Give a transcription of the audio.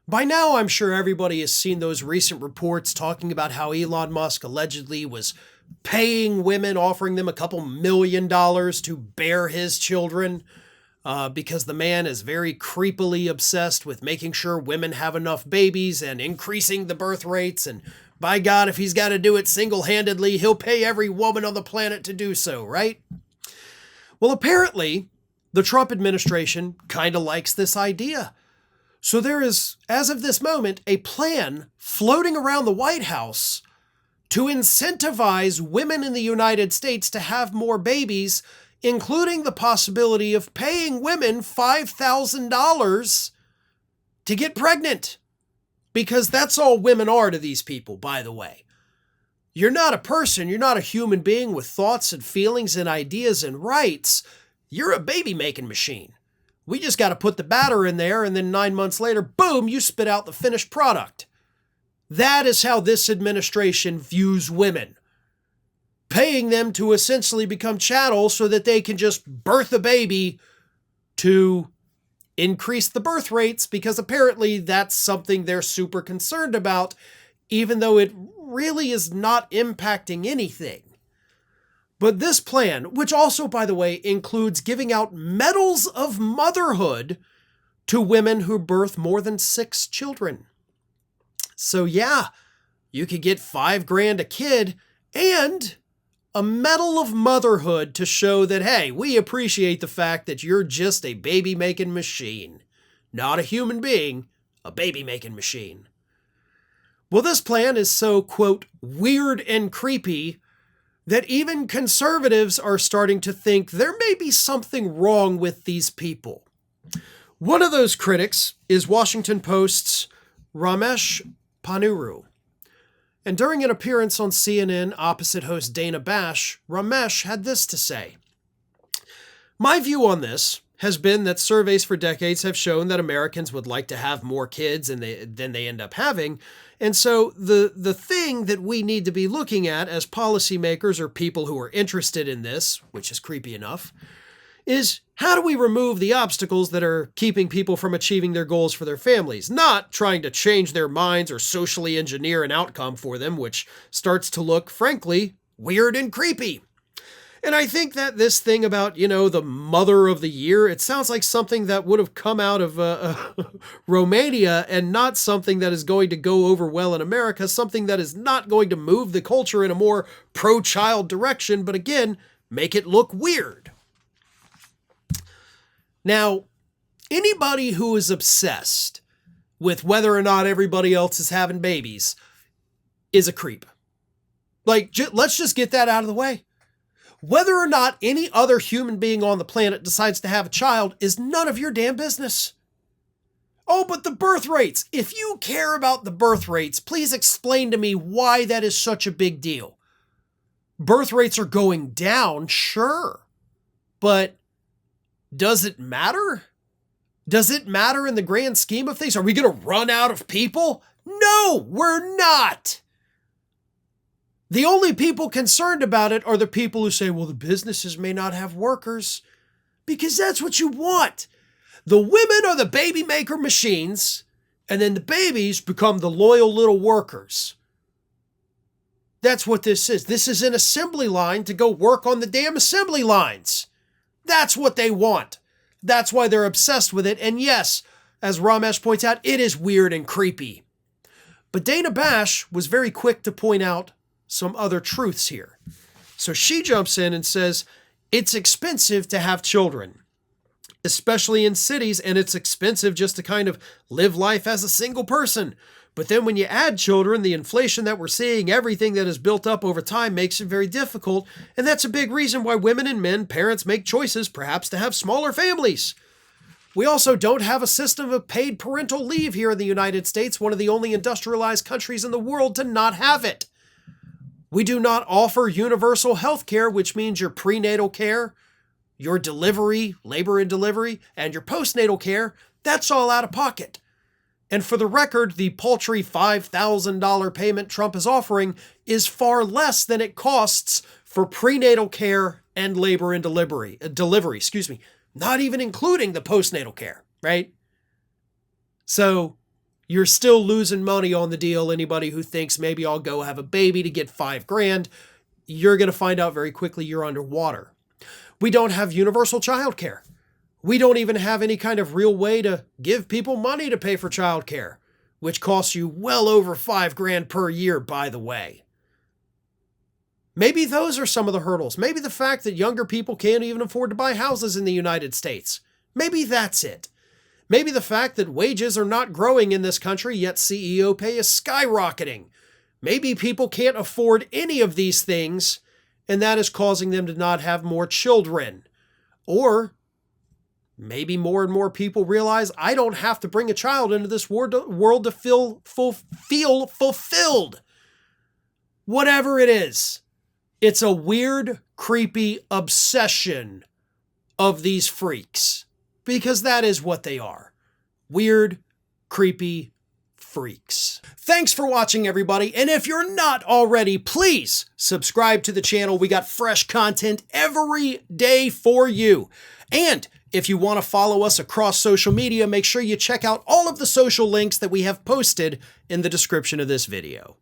By now, I'm sure everybody has seen those recent reports talking about how Elon Musk allegedly was paying women, offering them a couple $1 million to bear his children, because the man is very creepily obsessed with making sure women have enough babies and increasing the birth rates. And by God, if he's got to do it single-handedly, he'll pay every woman on the planet to do so, right? Well, apparently, the Trump administration kind of likes this idea. So there is, as of this moment, a plan floating around the White House to incentivize women in the United States to have more babies, including the possibility of paying women $5,000 to get pregnant. Because that's all women are to these people, by the way. You're not a person, you're not a human being with thoughts and feelings and ideas and rights. You're a baby-making machine. We just got to put the batter in there, and then 9 months later, boom, you spit out the finished product. That is how this administration views women. Paying them to essentially become chattel so that they can just birth a baby to increase the birth rates, because apparently that's something they're super concerned about, even though it really is not impacting anything. But this plan, which also, by the way, includes giving out medals of motherhood to women who birth more than 6 children. So yeah, you could get $5,000 a kid and a medal of motherhood to show that, hey, we appreciate the fact that you're just a baby-making machine. Not a human being, a baby-making machine. Well, this plan is so, quote, weird and creepy that even conservatives are starting to think there may be something wrong with these people. One of those critics is Washington Post's Ramesh Ponnuru. And during an appearance on CNN opposite host Dana Bash, Ramesh had this to say. My view on this has been that surveys for decades have shown that Americans would like to have more kids than they end up having. And so the thing that we need to be looking at as policymakers or people who are interested in this, which is creepy enough, is how do we remove the obstacles that are keeping people from achieving their goals for their families, not trying to change their minds or socially engineer an outcome for them, which starts to look, frankly, weird and creepy. And I think that this thing about, the mother of the year, it sounds like something that would have come out of Romania and not something that is going to go over well in America, something that is not going to move the culture in a more pro-child direction, but again, make it look weird. Now, anybody who is obsessed with whether or not everybody else is having babies is a creep. Let's just get that out of the way. Whether or not any other human being on the planet decides to have a child is none of your damn business. Oh, but the birth rates. If you care about the birth rates, please explain to me why that is such a big deal. Birth rates are going down, sure. But does it matter? Does it matter in the grand scheme of things? Are we going to run out of people? No, we're not. The only people concerned about it are the people who say, well, the businesses may not have workers, because that's what you want. The women are the baby maker machines, and then the babies become the loyal little workers. That's what this is. This is an assembly line to go work on the damn assembly lines. That's what they want. That's why they're obsessed with it. And yes, as Ramesh points out, it is weird and creepy. But Dana Bash was very quick to point out some other truths here. So she jumps in and says, it's expensive to have children, especially in cities, and it's expensive just to kind of live life as a single person. But then when you add children, the inflation that we're seeing, everything that is built up over time makes it very difficult. And that's a big reason why women and men, parents make choices perhaps to have smaller families. We also don't have a system of paid parental leave here in the United States, one of the only industrialized countries in the world to not have it. We do not offer universal health care, which means your prenatal care, your delivery, labor and delivery, and your postnatal care, that's all out of pocket. And for the record, the paltry $5,000 payment Trump is offering is far less than it costs for prenatal care and labor and delivery, not even including the postnatal care, right? So You're still losing money on the deal. Anybody who thinks maybe I'll go have a baby to get $5,000, you're going to find out very quickly you're underwater. We don't have universal childcare. We don't even have any kind of real way to give people money to pay for childcare, which costs you well over $5,000 per year, by the way. Maybe those are some of the hurdles. Maybe the fact that younger people can't even afford to buy houses in the United States. Maybe that's it. Maybe the fact that wages are not growing in this country, yet CEO pay is skyrocketing. Maybe people can't afford any of these things, and that is causing them to not have more children. Or maybe more and more people realize I don't have to bring a child into this world to feel fulfilled. Whatever it is, it's a weird, creepy obsession of these freaks. Because that is what they are. Weird, creepy freaks. Thanks for watching, everybody. And if you're not already, please subscribe to the channel. We got fresh content every day for you. And if you want to follow us across social media, make sure you check out all of the social links that we have posted in the description of this video.